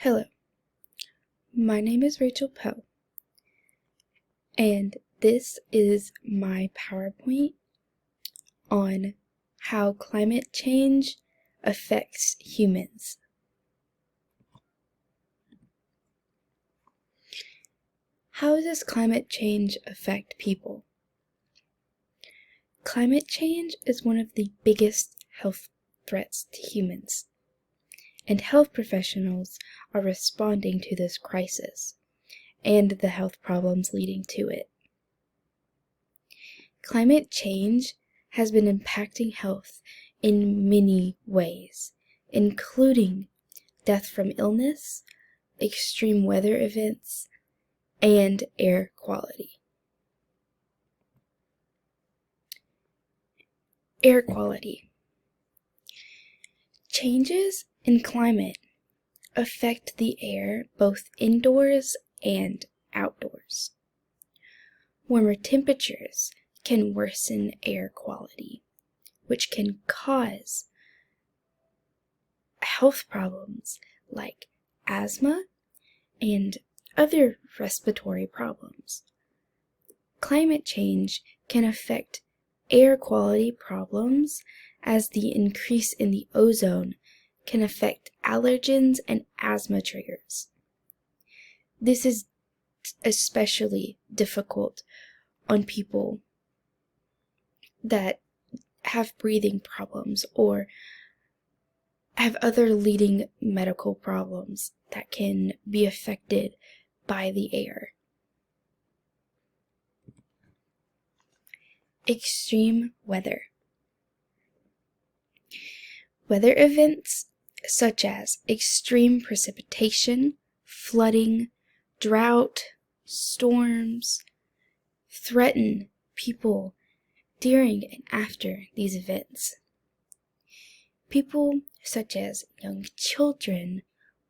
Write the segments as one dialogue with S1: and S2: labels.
S1: Hello, my name is Rachel Poe, and this is my PowerPoint on how climate change affects humans. How does climate change affect people? Climate change is one of the biggest health threats to humans, and health professionals are responding to this crisis and the health problems leading to it. Climate change has been impacting health in many ways, including death from illness, extreme weather events, and air quality. Air quality. Changes in climate affect the air both indoors and outdoors. Warmer temperatures can worsen air quality, which can cause health problems like asthma and other respiratory problems. Climate change can affect air quality problems as the increase in the ozone can affect allergens and asthma triggers. This is especially difficult on people that have breathing problems or have other leading medical problems that can be affected by the air. Extreme weather. Weather events such as extreme precipitation, flooding, drought, storms threaten people during and after these events. People such as young children,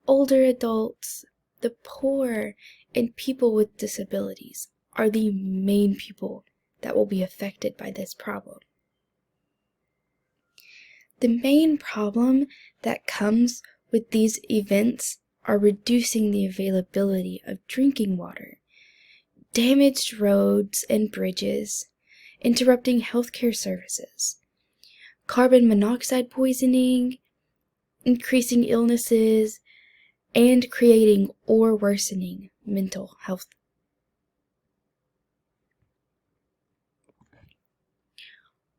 S1: older adults, the poor, and people with disabilities are the main people that will be affected by this problem. The main problem that comes with these events are reducing the availability of drinking water, damaged roads and bridges, interrupting healthcare services, carbon monoxide poisoning, increasing illnesses, and creating or worsening mental health.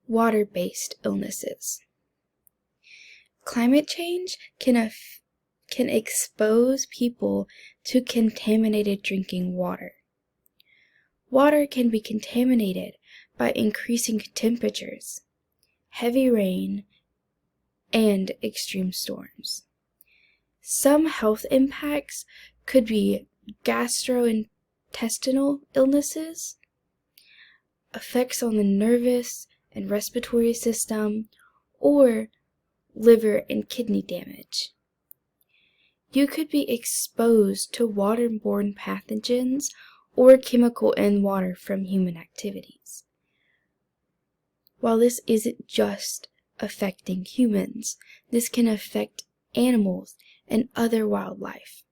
S1: Water-based illnesses. Climate change can expose people to contaminated drinking water. Water can be contaminated by increasing temperatures, heavy rain, and extreme storms. Some health impacts could be gastrointestinal illnesses, effects on the nervous and respiratory system, or liver and kidney damage. You could be exposed to waterborne pathogens or chemical in water from human activities. While this isn't just affecting humans, this can affect animals and other wildlife.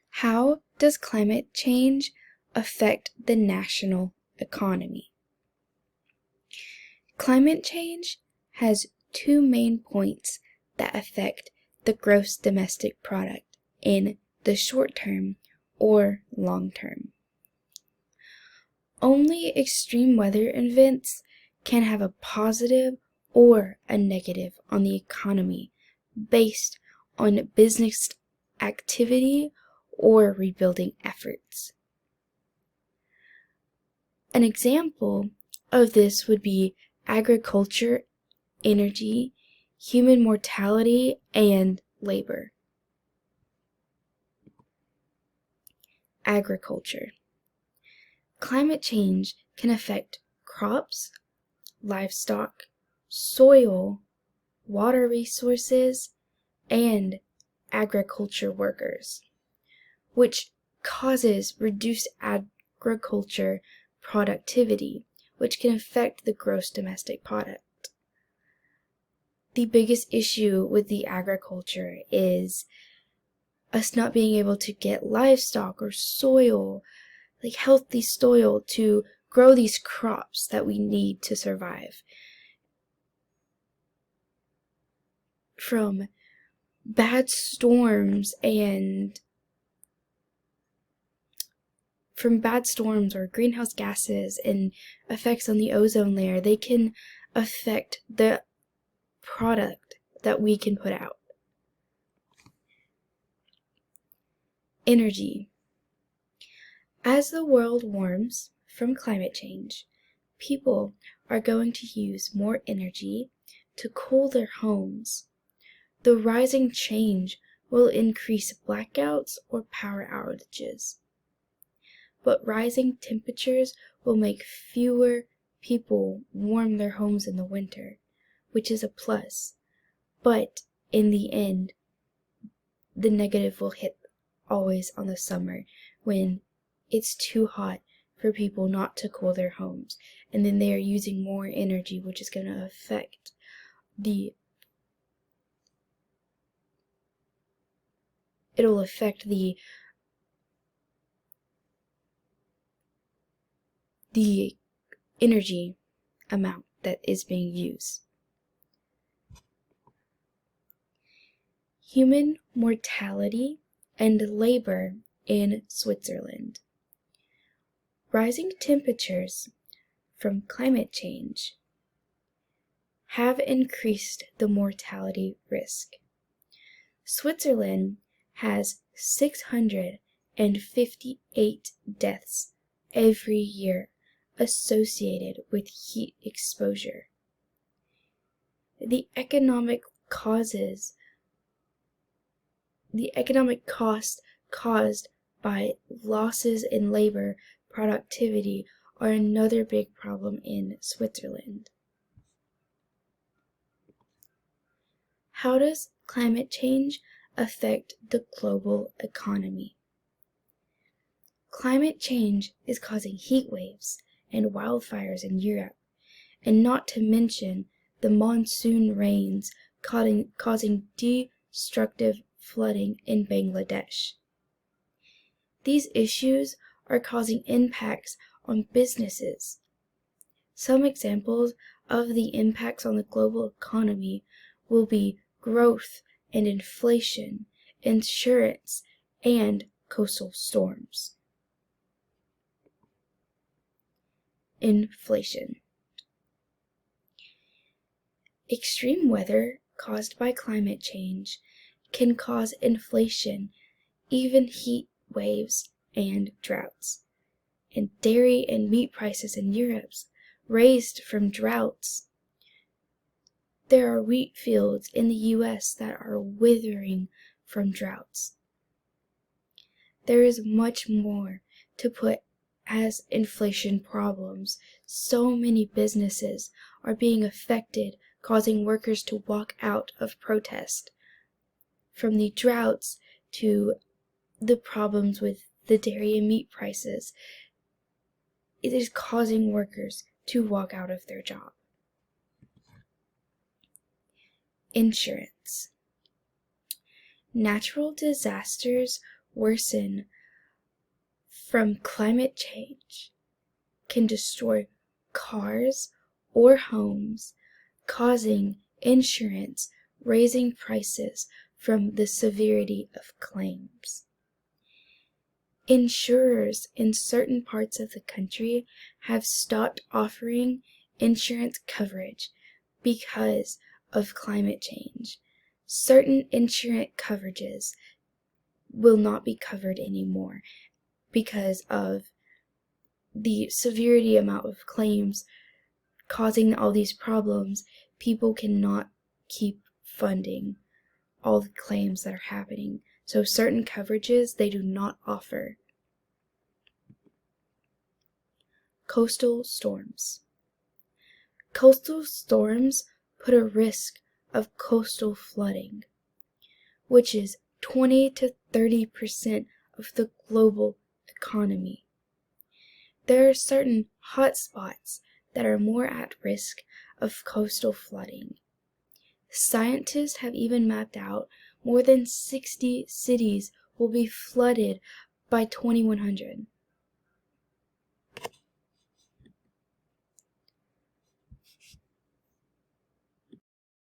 S1: How does climate change affect the national economy? Climate change has two main points that affect the gross domestic product in the short term or long term. Only extreme weather events can have a positive or a negative on the economy based on business activity or rebuilding efforts. An example of this would be agriculture, energy, human mortality, and labor. Agriculture. Climate change can affect crops, livestock, soil, water resources, and agriculture workers, which causes reduced agriculture productivity, which can affect the gross domestic product. the biggest issue with the agriculture is us not being able to get livestock or soil, like healthy soil, to grow these crops that we need to survive. From bad storms or greenhouse gases and effects on the ozone layer, they can affect the product that we can put out. Energy. As the world warms from climate change, people are going to use more energy to cool their homes. The rising change will increase blackouts or power outages. But rising temperatures will make fewer people warm their homes in the winter, which is a plus. But in the end, the negative will hit always on the summer, when it's too hot for people not to cool their homes, and then they are using more energy, which is going to affect it'll affect the energy amount that is being used. Human mortality and labor in Switzerland. Rising temperatures from climate change have increased the mortality risk. Switzerland has 658 deaths every year associated with heat exposure. The economic cost caused by losses in labor productivity are another big problem in Switzerland. How does climate change affect the global economy? Climate change is causing heat waves and wildfires in Europe, and not to mention the monsoon rains causing destructive flooding in Bangladesh. These issues are causing impacts on businesses. Some examples of the impacts on the global economy will be growth and inflation, insurance, and coastal storms. Inflation. Extreme weather caused by climate change can cause inflation, even heat waves and droughts. And dairy and meat prices in Europe raised from droughts. There are wheat fields in the US that are withering from droughts. There is much more to put as inflation problems. So many businesses are being affected, causing workers to walk out of protest. From the droughts to the problems with the dairy and meat prices, it is causing workers to walk out of their job. Insurance. Natural disasters worsen from climate change can destroy cars or homes, causing insurance raising prices from the severity of claims. Insurers in certain parts of the country have stopped offering insurance coverage because of climate change. Certain insurance coverages will not be covered anymore because of the severity amount of claims causing all these problems. People cannot keep funding all the claims that are happening. So certain coverages they do not offer. Coastal storms. Coastal storms put a risk of coastal flooding, which is 20 to 30% of the global economy. There are certain hotspots that are more at risk of coastal flooding. Scientists have even mapped out more than 60 cities will be flooded by 2100.